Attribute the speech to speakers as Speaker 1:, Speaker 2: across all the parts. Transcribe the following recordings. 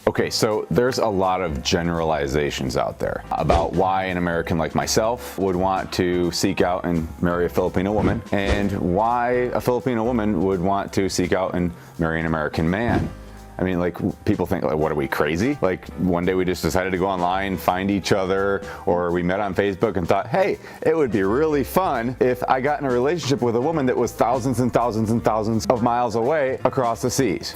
Speaker 1: Okay, so there's a lot of generalizations out there about why an American like myself would want to seek out and marry a Filipino woman, and why a Filipino woman would want to seek out and marry an American man. I mean, like, people think, like, what are we, crazy? Like, one day we just decided to go online, find each other, or we met on Facebook and thought, hey, it would be really fun if I got in a relationship with a woman that was thousands and thousands and thousands of miles away across the seas.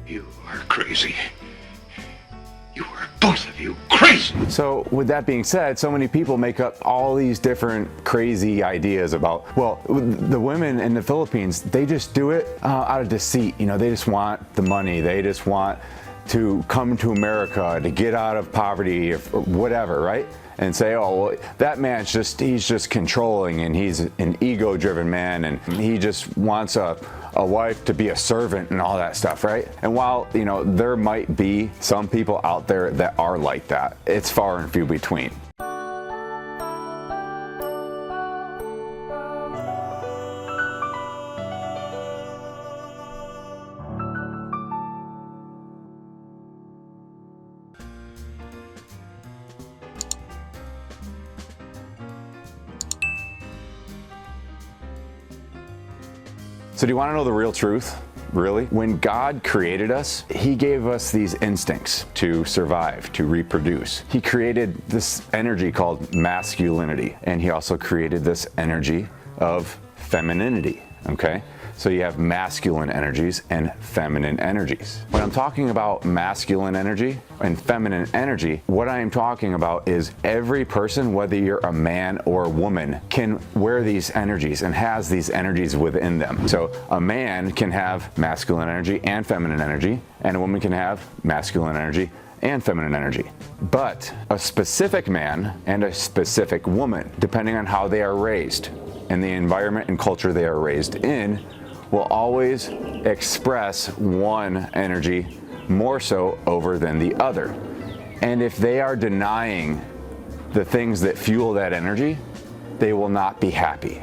Speaker 2: You are crazy. You are both of you crazy.
Speaker 1: So with that being said, so many people make up all these different crazy ideas about, well, the women in the Philippines, they just do it out of deceit. You know, they just want the money. They just want to come to America to get out of poverty or whatever, right? And say, oh, well, that man's he's just controlling, and he's an ego-driven man, and he just wants a wife to be a servant and all that stuff, right? And while, you know, there might be some people out there that are like that, it's far and few between. So do you want to know the real truth? Really? When God created us, He gave us these instincts to survive, to reproduce. He created this energy called masculinity, and He also created this energy of femininity, okay? So you have masculine energies and feminine energies. When I'm talking about masculine energy and feminine energy, what I am talking about is every person, whether you're a man or a woman, can wear these energies and has these energies within them. So a man can have masculine energy and feminine energy, and a woman can have masculine energy and feminine energy. But a specific man and a specific woman, depending on how they are raised and the environment and culture they are raised in, will always express one energy more so over than the other. And if they are denying the things that fuel that energy, they will not be happy.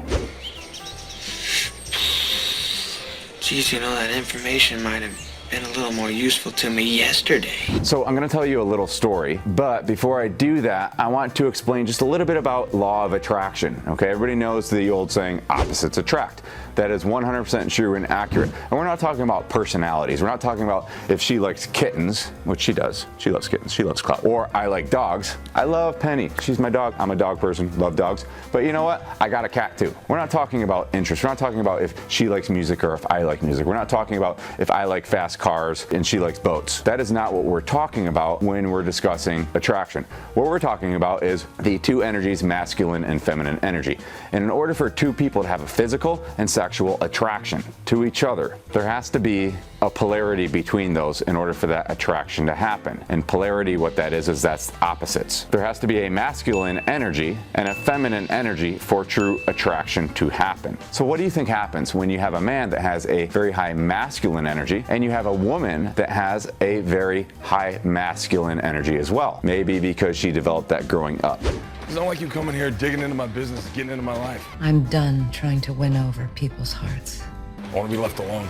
Speaker 3: Geez, you know, that information might have been a little more useful to me yesterday.
Speaker 1: So I'm going to tell you a little story, but before I do that, I want to explain just a little bit about law of attraction. Okay, everybody knows the old saying, opposites attract. That is 100% true and accurate. And we're not talking about personalities. We're not talking about if she likes kittens, which she does. She loves kittens. She loves clout. Or I like dogs. I love Penny. She's my dog. I'm a dog person. Love dogs. But you know what? I got a cat too. We're not talking about interest. We're not talking about if she likes music or if I like music. We're not talking about if I like fast cars and she likes boats. That is not what we're talking about when we're discussing attraction. What we're talking about is the two energies, masculine and feminine energy. And in order for two people to have a physical and sexual attraction to each other, there has to be a polarity between those in order for that attraction to happen. And polarity, what that is that's opposites. There has to be a masculine energy and a feminine energy for true attraction to happen. So what do you think happens when you have a man that has a very high masculine energy and you have a woman that has a very high masculine energy as well? Maybe because she developed that growing up.
Speaker 4: It's not like you coming here digging into my business, getting into my life.
Speaker 5: I'm done trying to win over people's hearts.
Speaker 4: I want to be left alone.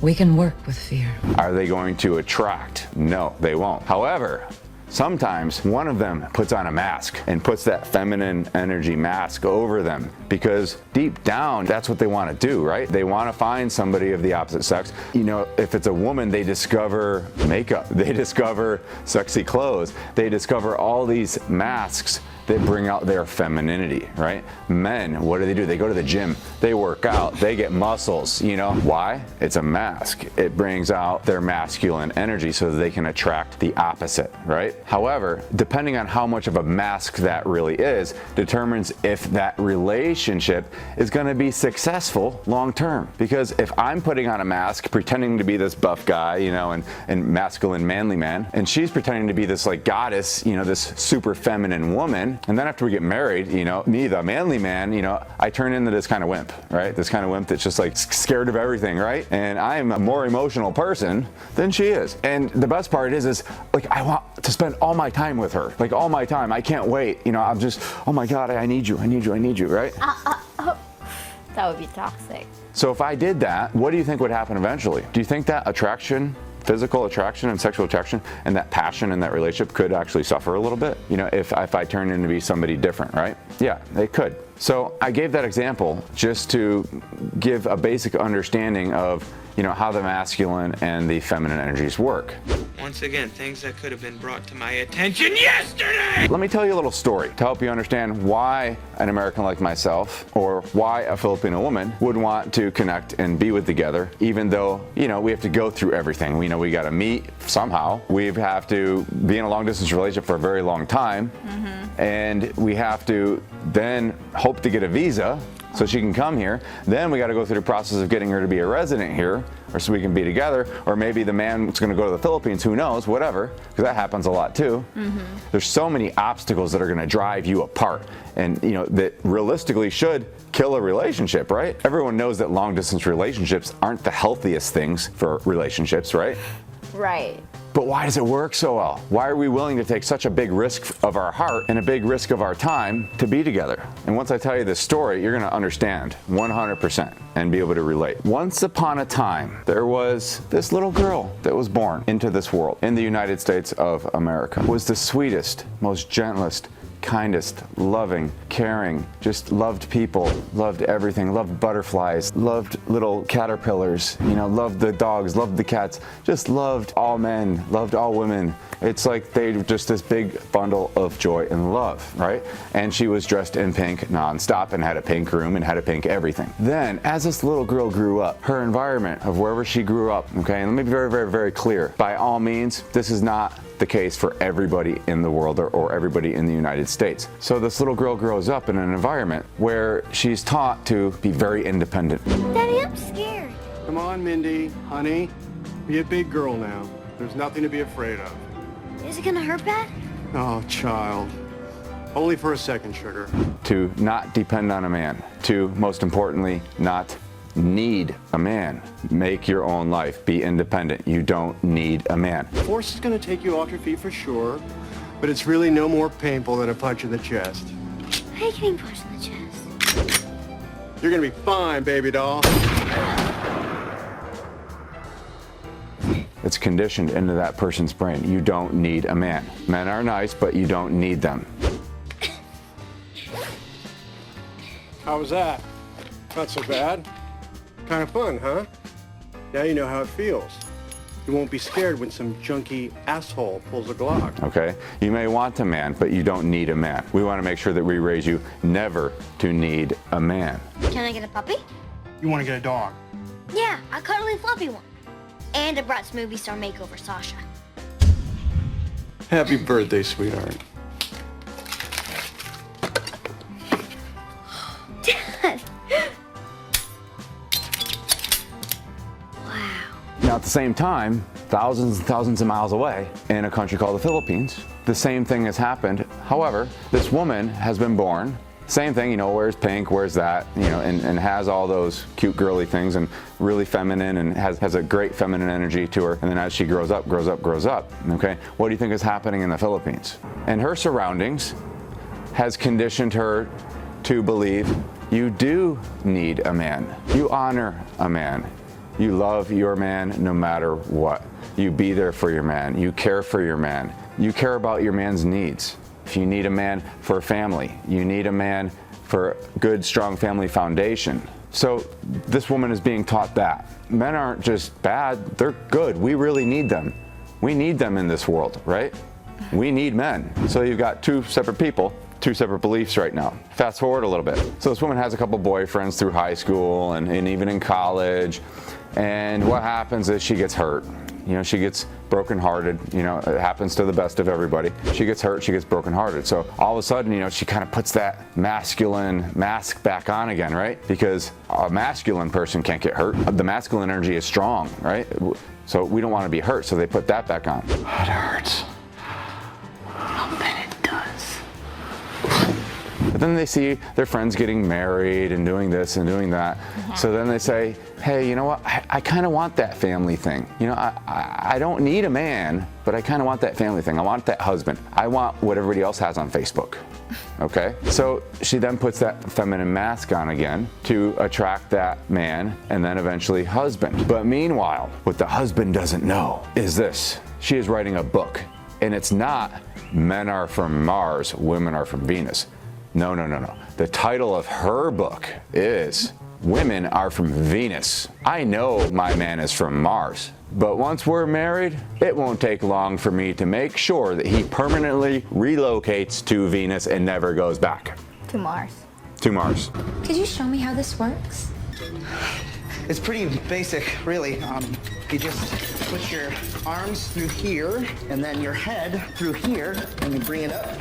Speaker 5: We can work with fear.
Speaker 1: Are they going to attract? No, they won't. However, sometimes one of them puts on a mask and puts that feminine energy mask over them because deep down, that's what they want to do, right? They want to find somebody of the opposite sex. You know, if it's a woman, they discover makeup, they discover sexy clothes, they discover all these masks that bring out their femininity, right? Men, what do? They go to the gym, they work out, they get muscles, you know? Why? It's a mask. It brings out their masculine energy so that they can attract the opposite, right? However, depending on how much of a mask that really is, determines if that relationship is gonna be successful long-term. Because if I'm putting on a mask, pretending to be this buff guy, you know, and masculine, manly man, and she's pretending to be this like goddess, you know, this super feminine woman, and then after we get married, you know, me, the manly man, you know, I turn into this kind of wimp, right? This kind of wimp that's just like scared of everything, right? And I'm a more emotional person than she is. And the best part is like, I want to spend all my time with her, like all my time. I can't wait. You know, I'm just, oh my God, I need you, right?
Speaker 6: That would be toxic.
Speaker 1: So if I did that, what do you think would happen eventually? Do you think that attraction physical attraction and sexual attraction and that passion in that relationship could actually suffer a little bit, you know, if I turn into be somebody different, right? Yeah, it could. So I gave that example just to give a basic understanding of, you know, how the masculine and the feminine energies work.
Speaker 3: Once again, things that could have been brought to my attention yesterday!
Speaker 1: Let me tell you a little story to help you understand why an American like myself or why a Filipino woman would want to connect and be with together, even though, you know, we have to go through everything. We know we got to meet somehow. We have to be in a long distance relationship for a very long time. And we have to then hope to get a visa so she can come here. Then we got to go through the process of getting her to be a resident here, or so we can be together. Or maybe the man's going to go to the Philippines, who knows, whatever, because that happens a lot too. There's so many obstacles that are going to drive you apart, and you know that realistically should kill a relationship, right? Everyone knows that long distance relationships aren't the healthiest things for relationships, right?
Speaker 6: Right.
Speaker 1: But why does it work so well? Why are we willing to take such a big risk of our heart and a big risk of our time to be together? And once I tell you this story, you're gonna understand 100% and be able to relate. Once upon a time, there was this little girl that was born into this world in the United States of America. Was the sweetest, most gentlest, kindest, loving, caring, just loved people, loved everything, loved butterflies, loved little caterpillars, you know, loved the dogs, loved the cats, just loved all men, loved all women. It's like they were just this big bundle of joy and love, right? And she was dressed in pink nonstop and had a pink room and had a pink everything. Then, as this little girl grew up, her environment of wherever she grew up, okay, and let me be very, very, very clear. By all means, this is not the case for everybody in the world or everybody in the United States. So this little girl grows up in an environment where she's taught to be very independent.
Speaker 6: Daddy, I'm scared.
Speaker 7: Come on, Mindy, honey. Be a big girl now. There's nothing to be afraid of.
Speaker 6: Is it gonna hurt bad?
Speaker 7: Oh, child. Only for a second, sugar.
Speaker 1: To not depend on a man. To, most importantly, not need a man. Make your own life. Be independent. You don't need a man.
Speaker 7: Force is gonna take you off your feet for sure, but it's really no more painful than a punch in the chest.
Speaker 6: I hate getting punched in the chest.
Speaker 7: You're gonna be fine, baby doll.
Speaker 1: It's conditioned into that person's brain. You don't need a man. Men are nice, but you don't need them.
Speaker 7: How was that? Not so bad. Kind of fun, huh? Now you know how it feels. You won't be scared when some junky asshole pulls a Glock.
Speaker 1: Okay? You may want a man, but you don't need a man. We want to make sure that we raise you never to need a man.
Speaker 6: Can I get a puppy?
Speaker 7: You want to get a dog?
Speaker 6: Yeah, a cuddly fluffy one. And a Bratz movie star makeover Sasha.
Speaker 7: Happy birthday, sweetheart.
Speaker 6: Dad. Wow.
Speaker 1: Now, at the same time, thousands and thousands of miles away in a country called the Philippines, the same thing has happened. However, this woman has been born. Same thing, you know, wears pink, wears that, you know, and has all those cute girly things and really feminine and has a great feminine energy to her. And then as she grows up, okay? What do you think is happening in the Philippines? And her surroundings has conditioned her to believe you do need a man. You honor a man. You love your man no matter what. You be there for your man. You care for your man. You care about your man's needs. If you need a man for a family, you need a man for a good, strong family foundation. So this woman is being taught that. Men aren't just bad, they're good. We really need them. We need them in this world, right? We need men. So you've got two separate people, two separate beliefs right now. Fast forward a little bit. So this woman has a couple boyfriends through high school and even in college. And what happens is she gets hurt. You know, she gets brokenhearted. You know, it happens to the best of everybody. She gets hurt, she gets brokenhearted. So all of a sudden, you know, she kind of puts that masculine mask back on again, right? Because a masculine person can't get hurt. The masculine energy is strong, right? So we don't want to be hurt, so they put that back on. It hurts.
Speaker 5: I'll bet it does.
Speaker 1: But then they see their friends getting married and doing this and doing that. So then they say, hey, you know what? I kind of want that family thing. You know, I don't need a man, but I kind of want that family thing. I want that husband. I want what everybody else has on Facebook. Okay? So she then puts that feminine mask on again to attract that man and then eventually husband. But meanwhile, what the husband doesn't know is this. She is writing a book, and it's not Men Are From Mars, Women Are From Venus. No. The title of her book is Women Are From Venus. I know my man is from Mars, but once we're married, it won't take long for me to make sure that he permanently relocates to Venus and never goes back.
Speaker 8: To Mars.
Speaker 1: To Mars.
Speaker 8: Could you show me how this works?
Speaker 9: It's pretty basic, really. You just put your arms through here, and then your head through here, and you bring it up.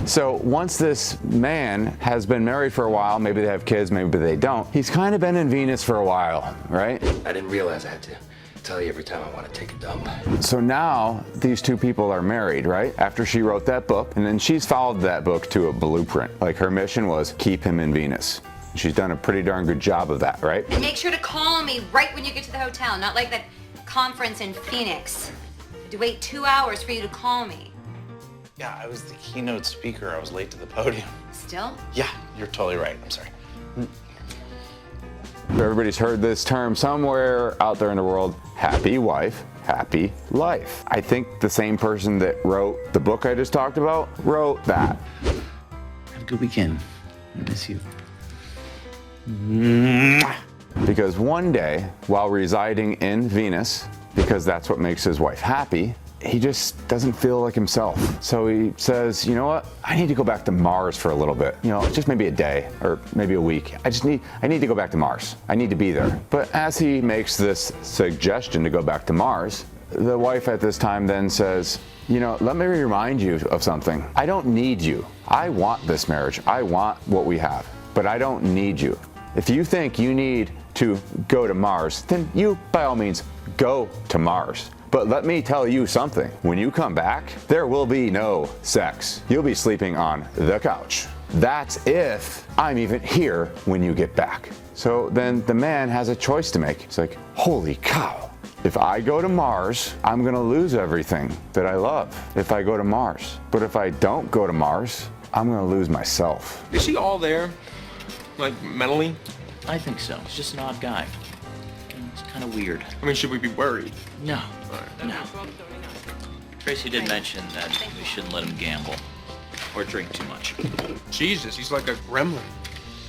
Speaker 1: So once this man has been married for a while, maybe they have kids, maybe they don't, he's kind of been in Venus for a while, right?
Speaker 10: I didn't realize I had to tell you every time I want to take a dump.
Speaker 1: So now these two people are married, right? After she wrote that book, and then she's followed that book to a blueprint. Like her mission was keep him in Venus. She's done a pretty darn good job of that, right?
Speaker 11: And make sure to call me right when you get to the hotel, not like that conference in Phoenix. I had to wait 2 hours for you to call me.
Speaker 12: Yeah, I was the keynote speaker. I was late to the podium.
Speaker 11: Still?
Speaker 12: Yeah, you're totally right. I'm sorry.
Speaker 1: Everybody's heard this term somewhere out there in the world, happy wife, happy life. I think the same person that wrote the book I just talked about wrote that.
Speaker 10: Have a good weekend. I miss you.
Speaker 1: Because one day, while residing in Venus, because that's what makes his wife happy, he just doesn't feel like himself. So he says, you know what? I need to go back to Mars for a little bit. You know, just maybe a day or maybe a week. I need to go back to Mars. I need to be there. But as he makes this suggestion to go back to Mars, the wife at this time then says, you know, let me remind you of something. I don't need you. I want this marriage. I want what we have, but I don't need you. If you think you need to go to Mars, then you, by all means, go to Mars. But let me tell you something. When you come back, there will be no sex. You'll be sleeping on the couch. That's if I'm even here when you get back. So then the man has a choice to make. It's like, holy cow. If I go to Mars, I'm gonna lose everything that I love if I go to Mars. But if I don't go to Mars, I'm gonna lose myself.
Speaker 13: Is he all there? Like, mentally?
Speaker 10: I think so. He's just an odd guy. It's kind of weird.
Speaker 13: I mean, should we be worried?
Speaker 10: No. No. Tracy did mention that we shouldn't let him gamble or drink too much.
Speaker 13: Jesus, he's like a gremlin.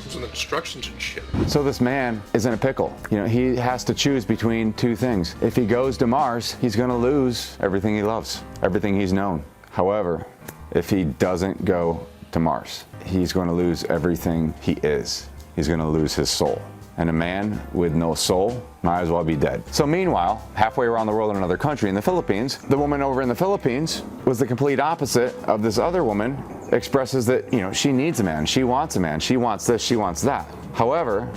Speaker 13: He's in the instructions and shit.
Speaker 1: So this man is in a pickle. You know, he has to choose between two things. If he goes to Mars, he's gonna lose everything he loves, everything he's known. However, if he doesn't go to Mars, he's gonna lose everything he is. He's gonna lose his soul. And a man with no soul might as well be dead. So meanwhile, halfway around the world in another country, in the Philippines, the woman over in the Philippines was the complete opposite of this other woman, expresses that, you know, she needs a man, she wants a man, she wants this, she wants that. However,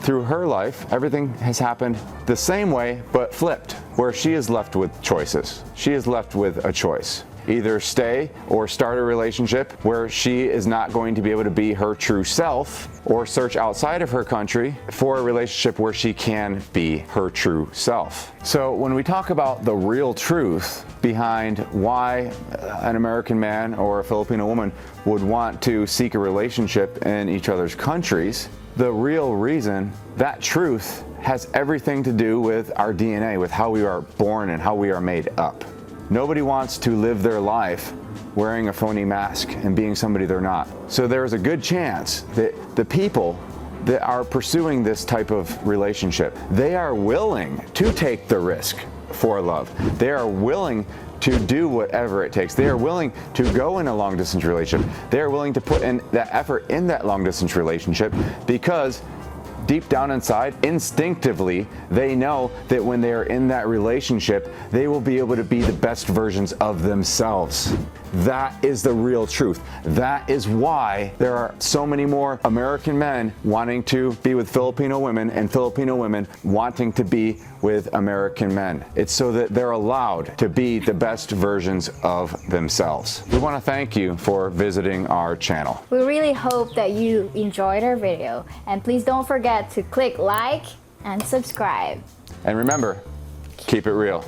Speaker 1: through her life, everything has happened the same way, but flipped, where she is left with choices. She is left with a choice. Either stay or start a relationship where she is not going to be able to be her true self, or search outside of her country for a relationship where she can be her true self. So when we talk about the real truth behind why an American man or a Filipino woman would want to seek a relationship in each other's countries, the real reason, that truth has everything to do with our DNA, with how we are born and how we are made up. Nobody wants to live their life wearing a phony mask and being somebody they're not. So there's a good chance that the people that are pursuing this type of relationship, they are willing to take the risk for love. They are willing to do whatever it takes. They are willing to go in a long distance relationship. They are willing to put in that effort in that long distance relationship because deep down inside, instinctively, they know that when they are in that relationship, they will be able to be the best versions of themselves. That is the real truth. That is why there are so many more American men wanting to be with Filipino women and Filipino women wanting to be with American men. It's so that they're allowed to be the best versions of themselves. We want to thank you for visiting our channel.
Speaker 14: We really hope that you enjoyed our video, and please don't forget to click like and subscribe.
Speaker 1: And remember, keep it real.